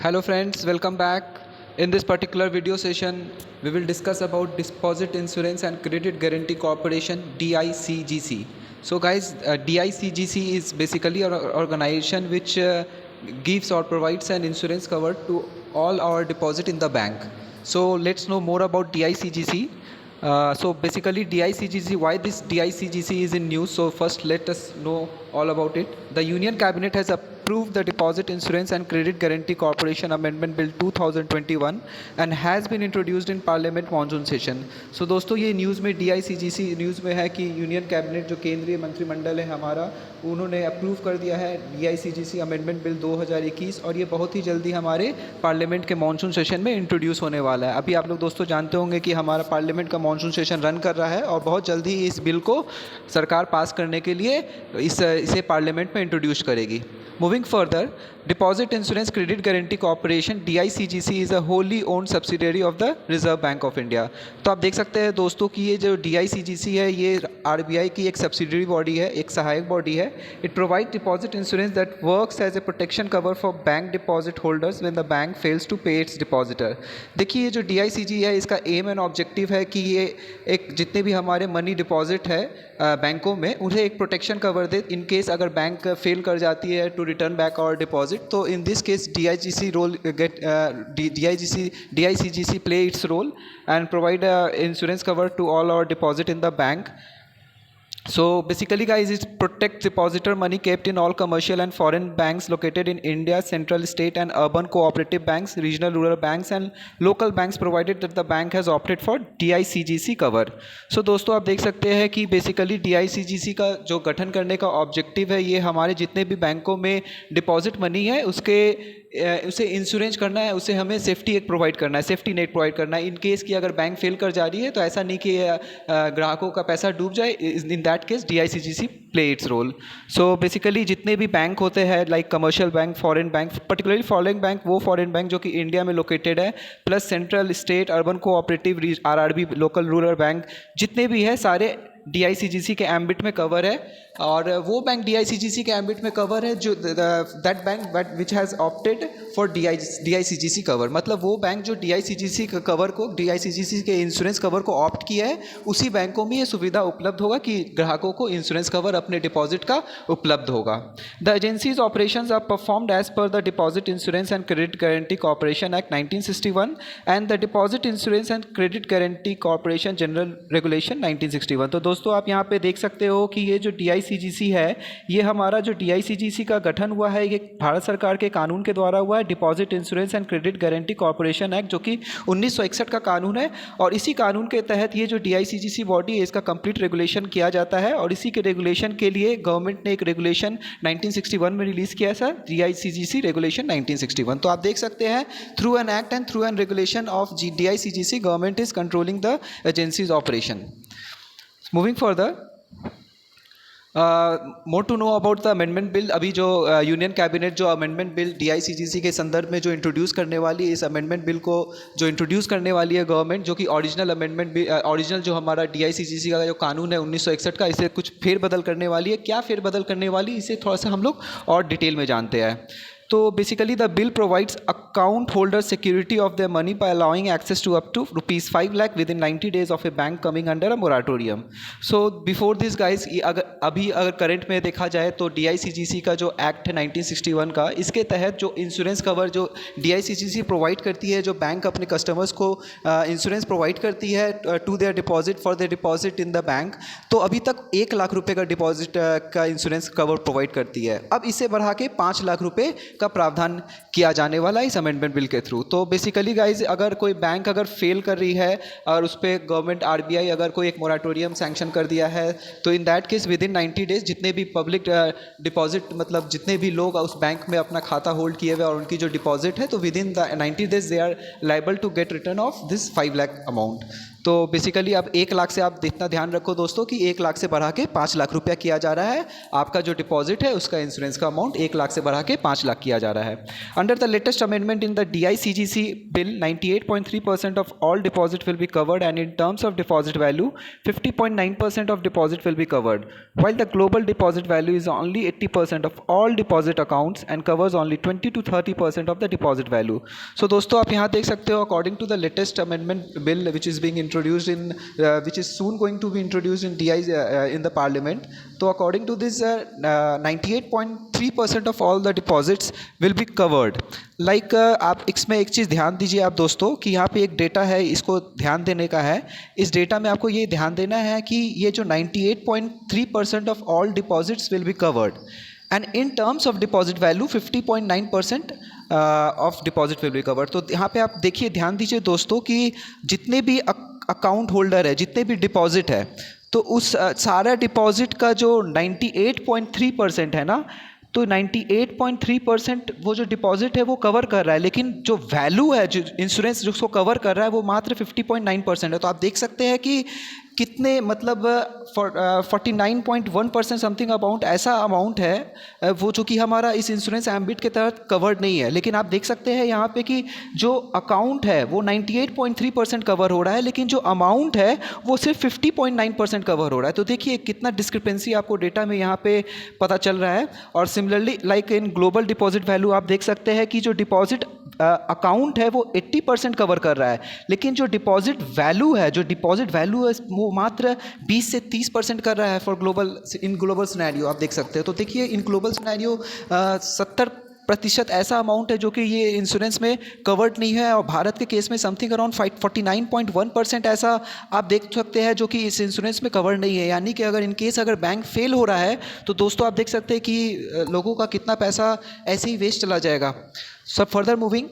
Hello friends, welcome back. In this particular video session, we will discuss about Deposit Insurance and Credit Guarantee Corporation DICGC. So guys, DICGC is basically an organization which gives or provides an insurance cover to all our deposit in the bank. So let's know more about DICGC. So basically DICGC, why this DICGC is in news. So first let us know all about it. The Union Cabinet has approved the Deposit Insurance and Credit Guarantee Corporation Amendment Bill 2021 and has been introduced in Parliament monsoon session. So दोस्तों ये news में DICGC news में है कि union cabinet जो केंद्रीय मंत्रिमंडल है हमारा, उन्होंने अप्रूव कर दिया है DICGC अमेंडमेंट बिल 2021 और ये बहुत ही जल्दी हमारे पार्लियामेंट के मानसून सेशन में इंट्रोड्यूस होने वाला है। अभी आप लोग दोस्तों जानते होंगे कि हमारा पार्लियामेंट का मानसून सेशन रन कर रहा है और बहुत जल्दी इस बिल को सरकार पास करने के लिए इसे पार्लियामेंट में इंट्रोड्यूस करेगी। Moving further, Deposit Insurance Credit Guarantee Corporation DICGC is a wholly owned subsidiary of the Reserve Bank of India। तो आप देख सकते हैं दोस्तों कि ये जो DICGC है ये RBI की एक सब्सिडरी बॉडी है, एक सहायक बॉडी है। It provides deposit insurance that works as a protection cover for bank deposit holders when the bank fails to pay its depositor। देखिए ये जो DICG है इसका एम एंड ऑब्जेक्टिव है कि ये एक जितने भी हमारे मनी डिपॉजिट है बैंकों में उन्हें एक protection cover they in case अगर बैंक फेल कर जाती है टू रिटर्न बैक और डिपॉजिट। तो in this case DICGC play its role and provide insurance cover to all our deposit in the bank. So basically guys, it protects depositor money kept in all commercial and foreign banks located in India, central, state and urban cooperative banks, regional rural banks and local banks provided that the bank has opted for DICGC cover। So दोस्तों आप देख सकते हैं कि basically DICGC का जो गठन करने का ऑब्जेक्टिव है ये हमारे जितने भी बैंकों में डिपॉजिट मनी है उसे इंश्योरेंस करना है, उसे हमें सेफ्टी एक प्रोवाइड करना है, सेफ्टी नेट प्रोवाइड करना है। इन केस कि अगर बैंक फेल कर जा रही है तो ऐसा नहीं कि ग्राहकों का पैसा डूब जाए। In that case DICGC play its role. So basically जितने भी बैंक होते हैं like commercial bank, foreign bank, particularly foreign bank, वो फॉरेन बैंक जो कि इंडिया में लोकेटेड है, plus central, state, urban cooperative, RRB, local rural bank जितने भी है सारे DICGC के एम्बिट में कवर है। और वो बैंक DICGC के एम्बिट में कवर है जो that bank which has opted for DICGC cover. मतलब वो बैंक जो DICGC कवर को, DICGC के इंश्योरेंस कवर को ऑप्ट किया है, उसी बैंकों में ये सुविधा उपलब्ध होगा कि ग्राहकों को इंश्योरेंस कवर अपने डिपॉजिट का उपलब्ध होगा। The agencies operations are performed as per the deposit insurance and credit guarantee corporation act 1961 and the deposit insurance and credit guarantee corporation general regulation 1961। तो दोस्तों आप यहाँ पे देख सकते हो कि ये जो DICGC है, ये हमारा जो DICGC का गठन हुआ है ये भारत सरकार के कानून के द्वारा हुआ है, deposit insurance and credit guarantee corporation act, जो कि 1961 का कानून है। और इसी कानून के तहत ये जो DICGC बॉडी है इसका कंप्लीट रेगुलेशन किया जाता है और इसी के रेगुलेशन के लिए गवर्नमेंट ने एक रेगुलेशन 1961 में रिलीज़ किया था, DICGC रेगुलेशन 1961। तो आप देख सकते हैं through an act and through and regulation of DICGC government is controlling the agencies operation. Moving further, more to know about the amendment bill। अभी जो यूनियन कैबिनेट जो अमेंडमेंट बिल DICGC के संदर्भ में जो इंट्रोड्यूस करने वाली इस अमेंडमेंट बिल को जो इंट्रोड्यूस करने वाली है गवर्नमेंट, जो कि ओरिजिनल अमेंडमेंट बिल, ओरिजिनल जो हमारा DICGC का जो कानून है 1961 का, इसे कुछ फेरबदल करने वाली है। क्या फेरबदल करने वाली, इसे थोड़ा सा हम लोग और डिटेल में जानते हैं। तो basically the bill provides account holder security of their money by allowing access to up to ₹5 lakh within 90 days of a bank coming under a moratorium. So before this guys, अगर current में देखा जाए तो DICGC का जो act है 1961 का, इसके तहत जो इंश्योरेंस कवर जो DICGC प्रोवाइड करती है, जो बैंक अपने कस्टमर्स को इंश्योरेंस प्रोवाइड करती है to their deposit for their deposit in the bank, तो अभी तक 1 लाख रुपये का डिपॉजिट का इंश्योरेंस कवर प्रोवाइड करती है। अब इसे बढ़ा के 5 लाख रुपये का प्रावधान किया जाने वाला है इस अमेंडमेंट बिल के थ्रू। तो बेसिकली गाइज अगर कोई बैंक अगर फेल कर रही है और उस पर गवर्नमेंट RBI अगर कोई एक मोराटोरियम सैंक्शन कर दिया है, तो इन that case with in 90 days जितने भी पब्लिक डिपॉजिट, मतलब जितने भी लोग उस बैंक में अपना खाता होल्ड किए हुए और उनकी जो डिपॉजिट है, तो within the 90 days they are liable to get return of this 5 lakh amount. तो बेसिकली अब 1 लाख से आप इतना ध्यान रखो दोस्तों कि 1 लाख से बढ़ा के 5 लाख रुपया किया जा रहा है। आपका जो डिपॉजिट है उसका इंश्योरेंस का अमाउंट 1 लाख से बढ़ा के 5 लाख किया जा रहा है। Under the latest amendment in the DICGC bill 98.3% of all deposit will be covered and in terms of deposit value 50.9% of deposit will be covered while the global deposit value is only 80% of all deposit accounts and covers only 20 to 30% of the deposit value. So दोस्तों आप यहाँ देख सकते हो according to the latest amendment bill which is being introduced in which is soon going to be introduced in DI in the parliament. तो according to this 98.3% of all the deposits will be covered. Like आप इसमें एक चीज़ ध्यान दीजिए आप दोस्तों कि यहाँ पे एक डेटा है, इसको ध्यान देने का है। इस डेटा में आपको ये ध्यान देना है कि ये जो 98.3% of all deposits will be covered and in terms of deposit value 50.9% of deposit will be covered. तो यहाँ पे आप देखिए, ध्यान दीजिए दोस्तों कि जितने भी अकाउंट होल्डर है, जितने भी डिपॉजिट है, तो उस सारा डिपॉजिट का जो 98.3% है ना, तो 98.3% वो जो डिपॉजिट है वो कवर कर रहा है, लेकिन जो वैल्यू है, जो इंश्योरेंस जिसको कवर कर रहा है वो मात्र 50.9% है। तो आप देख सकते हैं कि कितने मतलब 49.1% समथिंग अमाउंट ऐसा अमाउंट है वो जो कि हमारा इस इंश्योरेंस एम्बिट के तहत कवर्ड नहीं है। लेकिन आप देख सकते हैं यहाँ पे कि जो अकाउंट है वो 98.3% कवर हो रहा है, लेकिन जो अमाउंट है वो सिर्फ 50.9% कवर हो रहा है। तो देखिए कितना डिस्क्रिपेंसी आपको डेटा में यहाँ पे पता चल रहा है। और similarly like in global deposit value आप देख सकते हैं कि जो डिपॉजिट अकाउंट है वो 80% कवर कर रहा है, लेकिन जो डिपॉजिट वैल्यू है, जो डिपॉजिट वैल्यू है वो मात्र 20 से 30% कर रहा है for global, in global scenario आप देख सकते हो। तो देखिए इन ग्लोबल सिनेरियो 70% ऐसा अमाउंट है जो कि ये इंश्योरेंस में कवर्ड नहीं है, और भारत के केस में समथिंग अराउंड 49.1% ऐसा आप देख सकते हैं जो कि इस इंश्योरेंस में कवर नहीं है। यानी कि अगर इन केस अगर बैंक फेल हो रहा है तो दोस्तों आप देख सकते हैं कि लोगों का कितना पैसा ऐसे ही वेस्ट चला जाएगा। सब फर्दर मूविंग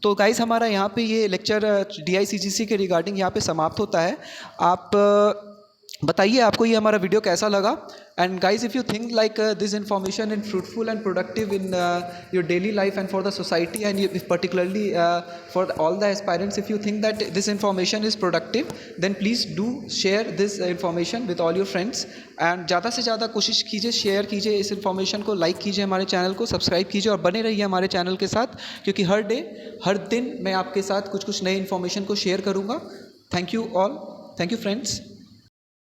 तो गाइस हमारा यहाँ पे ये लेक्चर DICGC के रिगार्डिंग यहाँ पे समाप्त होता है। आप बताइए आपको ये हमारा वीडियो कैसा लगा। And guys if you think like this information in fruitful and productive in your daily life and for the society and particularly for all the aspirants, if you think that this information is productive then please do share this information with all your friends and ज़्यादा से ज़्यादा कोशिश कीजिए, share कीजिए इस information को, like कीजिए हमारे चैनल को, सब्सक्राइब कीजिए और बने रहिए हमारे चैनल के साथ, क्योंकि हर दिन मैं आपके साथ कुछ नए इन्फॉर्मेशन को शेयर करूँगा। Thank you all, thank you friends.